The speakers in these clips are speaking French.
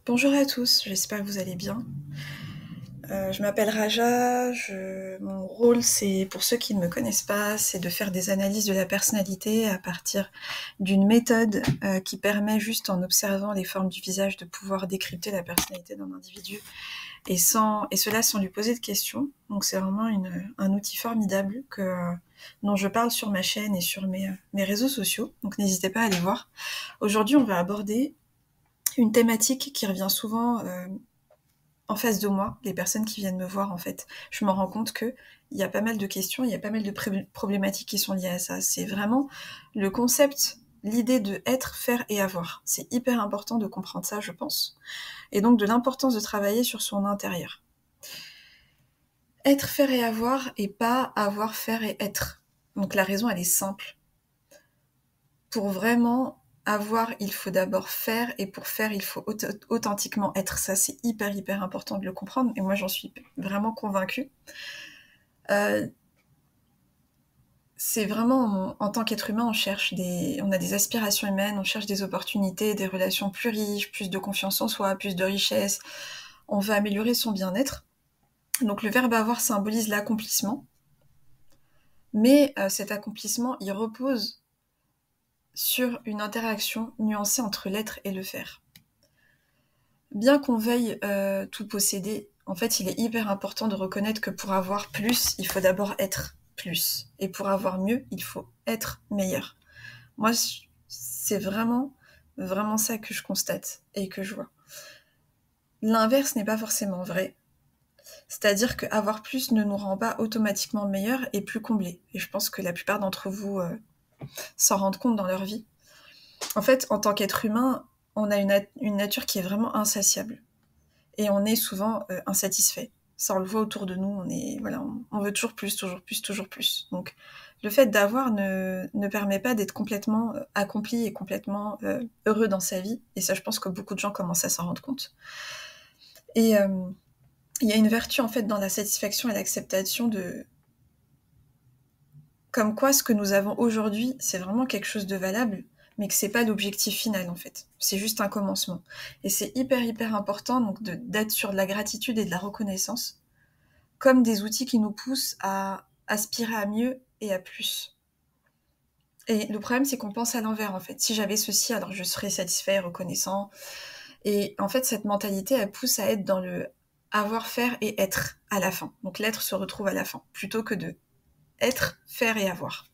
Bonjour à tous, j'espère que vous allez bien. Je m'appelle Raja, mon rôle c'est, pour ceux qui ne me connaissent pas, c'est de faire des analyses de la personnalité à partir d'une méthode qui permet juste en observant les formes du visage de pouvoir décrypter la personnalité d'un individu et cela sans lui poser de questions. Donc c'est vraiment un outil formidable dont je parle sur ma chaîne et sur mes réseaux sociaux, donc n'hésitez pas à aller voir. Aujourd'hui on va aborder une thématique qui revient souvent en face de moi, les personnes qui viennent me voir, en fait. Je me rends compte qu'il y a pas mal de questions, il y a pas mal de problématiques qui sont liées à ça. C'est vraiment le concept, l'idée de être, faire et avoir. C'est hyper important de comprendre ça, je pense. Et donc de l'importance de travailler sur son intérieur. Être, faire et avoir, et pas avoir, faire et être. Donc la raison, elle est simple. Pour vraiment avoir, il faut d'abord faire, et pour faire, il faut authentiquement être. Ça, c'est hyper important de le comprendre, et moi, j'en suis vraiment convaincue. C'est vraiment, en tant qu'être humain, on a des aspirations humaines, on cherche des opportunités, des relations plus riches, plus de confiance en soi, plus de richesse. On veut améliorer son bien-être. Donc le verbe avoir symbolise l'accomplissement, mais cet accomplissement, il repose sur une interaction nuancée entre l'être et le faire. Bien qu'on veuille tout posséder, en fait, il est hyper important de reconnaître que pour avoir plus, il faut d'abord être plus. Et pour avoir mieux, il faut être meilleur. Moi, c'est vraiment ça que je constate et que je vois. L'inverse n'est pas forcément vrai. C'est-à-dire qu'avoir plus ne nous rend pas automatiquement meilleurs et plus comblés. Et je pense que la plupart d'entre vous s'en rendent compte dans leur vie. En fait, en tant qu'être humain, on a une nature qui est vraiment insatiable. Et on est souvent insatisfait. Ça, on le voit autour de nous, on veut toujours plus, toujours plus, toujours plus. Donc, le fait d'avoir ne permet pas d'être complètement accompli et complètement heureux dans sa vie. Et ça, je pense que beaucoup de gens commencent à s'en rendre compte. Et il y a une vertu, en fait, dans la satisfaction et l'acceptation de... Comme quoi, ce que nous avons aujourd'hui, c'est vraiment quelque chose de valable, mais que c'est pas l'objectif final, en fait. C'est juste un commencement. Et c'est hyper important, donc, d'être sur de la gratitude et de la reconnaissance, comme des outils qui nous poussent à aspirer à mieux et à plus. Et le problème, c'est qu'on pense à l'envers, en fait. Si j'avais ceci, alors je serais satisfait et reconnaissant. Et en fait, cette mentalité, elle pousse à être dans le avoir, faire et être à la fin. Donc l'être se retrouve à la fin, plutôt que de être, faire et avoir.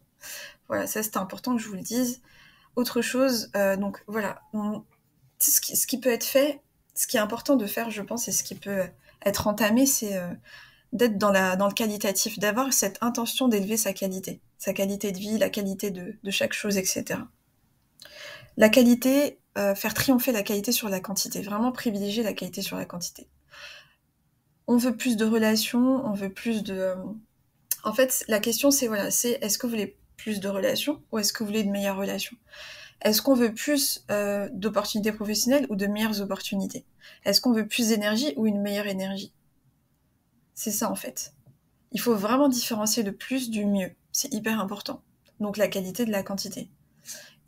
Voilà, ça c'était important que je vous le dise. Autre chose, donc voilà, ce qui peut être fait, ce qui est important de faire, je pense, et ce qui peut être entamé, c'est d'être dans le qualitatif, d'avoir cette intention d'élever sa qualité de vie, la qualité de chaque chose, etc. La qualité, faire triompher la qualité sur la quantité, vraiment privilégier la qualité sur la quantité. On veut plus de relations, on veut plus de... En fait, la question c'est est-ce que vous voulez plus de relations ou est-ce que vous voulez de meilleures relations? Est-ce qu'on veut plus d'opportunités professionnelles ou de meilleures opportunités? Est-ce qu'on veut plus d'énergie ou une meilleure énergie? C'est ça en fait. Il faut vraiment différencier le plus du mieux. C'est hyper important. Donc la qualité de la quantité.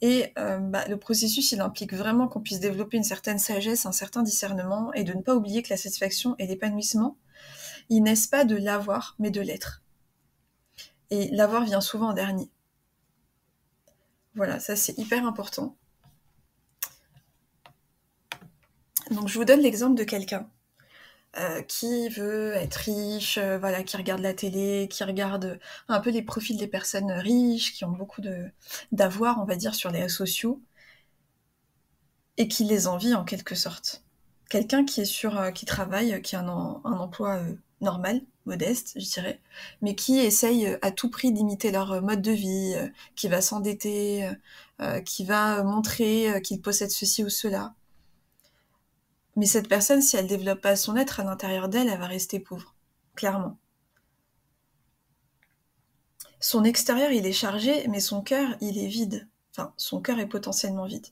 Et le processus, il implique vraiment qu'on puisse développer une certaine sagesse, un certain discernement, et de ne pas oublier que la satisfaction et l'épanouissement, ils naissent pas de l'avoir, mais de l'être. Et l'avoir vient souvent en dernier. Voilà, ça c'est hyper important. Donc je vous donne l'exemple de quelqu'un qui veut être riche, qui regarde la télé, qui regarde un peu les profils des personnes riches, qui ont beaucoup d'avoir, on va dire, sur les réseaux sociaux, et qui les envie en quelque sorte. Quelqu'un qui est qui travaille, qui a un emploi normal, modeste, je dirais, mais qui essaye à tout prix d'imiter leur mode de vie, qui va s'endetter, qui va montrer qu'il possède ceci ou cela. Mais cette personne, si elle développe pas son être à l'intérieur d'elle, elle va rester pauvre, clairement. Son extérieur, il est chargé, mais son cœur, il est vide. Enfin, son cœur est potentiellement vide.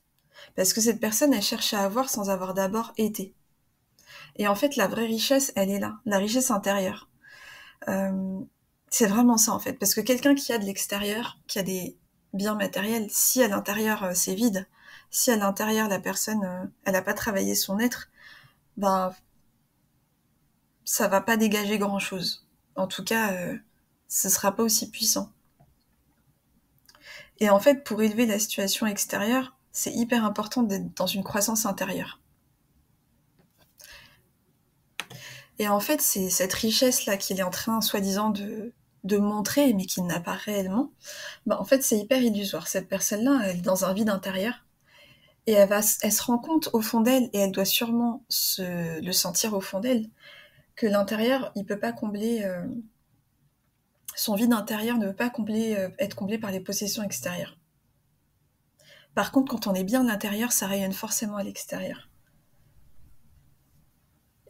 Parce que cette personne, elle cherche à avoir sans avoir d'abord été. Et en fait, la vraie richesse, elle est là, la richesse intérieure. C'est vraiment ça, en fait. Parce que quelqu'un qui a de l'extérieur, qui a des biens matériels, si à l'intérieur, c'est vide, si à l'intérieur, la personne, elle n'a pas travaillé son être, ben, ça va pas dégager grand-chose. En tout cas, ce sera pas aussi puissant. Et en fait, pour élever la situation extérieure, c'est hyper important d'être dans une croissance intérieure. Et en fait, c'est cette richesse-là qu'il est en train, soi-disant, de montrer, mais qu'il n'a pas réellement, bah, en fait, c'est hyper illusoire. Cette personne-là, elle est dans un vide intérieur, et elle se rend compte au fond d'elle, et elle doit sûrement le sentir au fond d'elle, que l'intérieur, il peut pas combler, son vide intérieur ne peut pas être comblé par les possessions extérieures. Par contre, quand on est bien à l'intérieur, ça rayonne forcément à l'extérieur.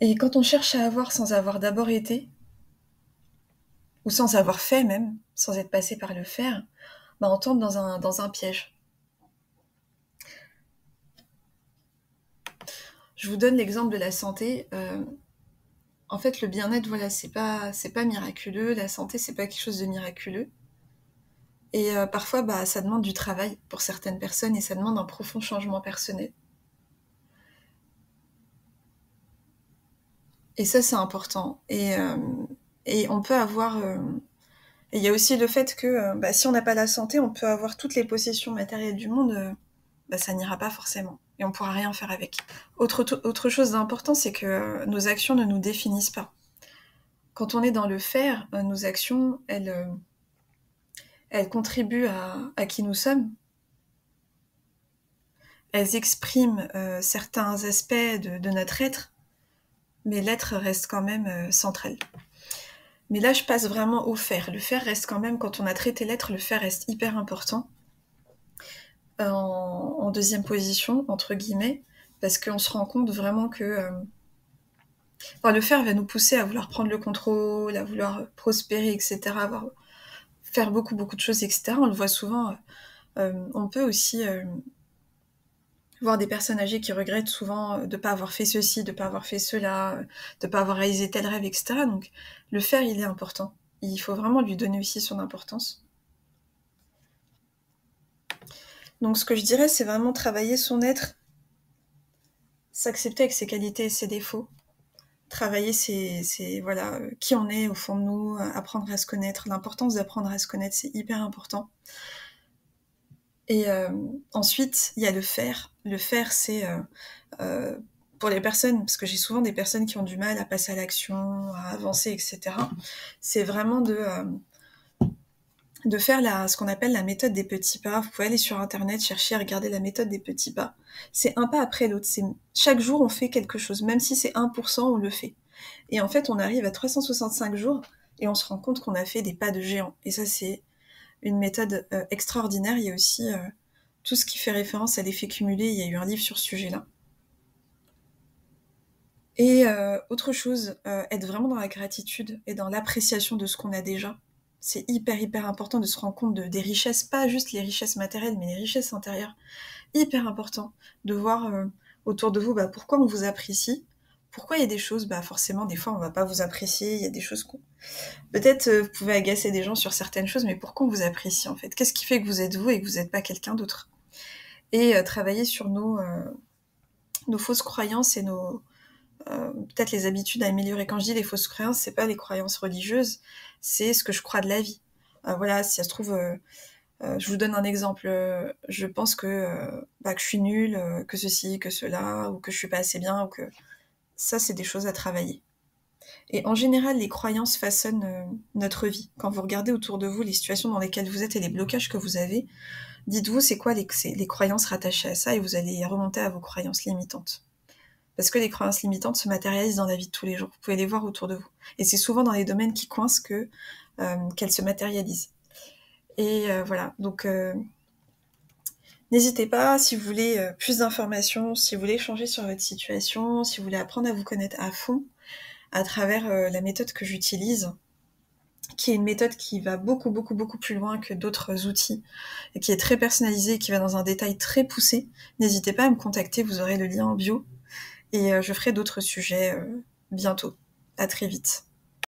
Et quand on cherche à avoir sans avoir d'abord été, ou sans avoir fait même, sans être passé par le faire, bah on tombe dans un piège. Je vous donne l'exemple de la santé. En fait, le bien-être, voilà, c'est pas miraculeux. La santé, c'est pas quelque chose de miraculeux. Et parfois, bah, ça demande du travail pour certaines personnes et ça demande un profond changement personnel. Et ça, c'est important. Et on peut avoir... et il y a aussi le fait que bah, si on n'a pas la santé, on peut avoir toutes les possessions matérielles du monde, bah, ça n'ira pas forcément. Et on pourra rien faire avec. Autre chose d'important, c'est que nos actions ne nous définissent pas. Quand on est dans le faire, nos actions, elles contribuent à qui nous sommes. Elles expriment certains aspects de notre être, mais l'être reste quand même central. Mais là, je passe vraiment au faire. Le faire reste quand même, quand on a traité l'être, le faire reste hyper important. En deuxième position, entre guillemets, parce qu'on se rend compte vraiment que enfin, le faire va nous pousser à vouloir prendre le contrôle, à vouloir prospérer, etc., faire beaucoup, beaucoup de choses, etc. On le voit souvent. On peut aussi voir des personnes âgées qui regrettent souvent de ne pas avoir fait ceci, de ne pas avoir fait cela, de ne pas avoir réalisé tel rêve, etc. Donc le faire, il est important. Il faut vraiment lui donner aussi son importance. Donc ce que je dirais, c'est vraiment travailler son être, s'accepter avec ses qualités et ses défauts, travailler voilà, qui on est au fond de nous, apprendre à se connaître. L'importance d'apprendre à se connaître, c'est hyper important. Et ensuite, il y a le faire. Le faire, c'est pour les personnes, parce que j'ai souvent des personnes qui ont du mal à passer à l'action, à avancer, etc. C'est vraiment de faire ce qu'on appelle la méthode des petits pas. Vous pouvez aller sur Internet, chercher à regarder la méthode des petits pas. C'est un pas après l'autre. Chaque jour, on fait quelque chose. Même si c'est 1%, on le fait. Et en fait, on arrive à 365 jours et on se rend compte qu'on a fait des pas de géant. Et ça, c'est une méthode extraordinaire. Il y a aussi tout ce qui fait référence à l'effet cumulé. Il y a eu un livre sur ce sujet-là. Et autre chose, être vraiment dans la gratitude et dans l'appréciation de ce qu'on a déjà. C'est hyper, hyper important de se rendre compte des richesses, pas juste les richesses matérielles, mais les richesses intérieures. Hyper important de voir autour de vous pourquoi on vous apprécie. Pourquoi il y a des choses, forcément, des fois, on va pas vous apprécier. Il y a des choses qu'on... Peut-être vous pouvez agacer des gens sur certaines choses, mais pourquoi on vous apprécie, en fait? Qu'est-ce qui fait que vous êtes vous et que vous n'êtes pas quelqu'un d'autre? Et travailler sur nos fausses croyances et peut-être les habitudes à améliorer. Quand je dis les fausses croyances, c'est pas les croyances religieuses, c'est ce que je crois de la vie. Voilà, si ça se trouve, je vous donne un exemple. Je pense que je suis nulle, que ceci, que cela, ou que je suis pas assez bien, ou que ça, c'est des choses à travailler. Et en général, les croyances façonnent notre vie. Quand vous regardez autour de vous les situations dans lesquelles vous êtes et les blocages que vous avez, dites-vous c'est quoi les croyances rattachées à ça et vous allez remonter à vos croyances limitantes. Parce que les croyances limitantes se matérialisent dans la vie de tous les jours. Vous pouvez les voir autour de vous. Et c'est souvent dans les domaines qui coincent qu'elles se matérialisent. Et voilà, donc n'hésitez pas, si vous voulez plus d'informations, si vous voulez changer sur votre situation, si vous voulez apprendre à vous connaître à fond, à travers la méthode que j'utilise, qui est une méthode qui va beaucoup, beaucoup, beaucoup plus loin que d'autres outils, et qui est très personnalisée, qui va dans un détail très poussé, n'hésitez pas à me contacter, vous aurez le lien en bio. Et je ferai d'autres sujets bientôt. À très vite.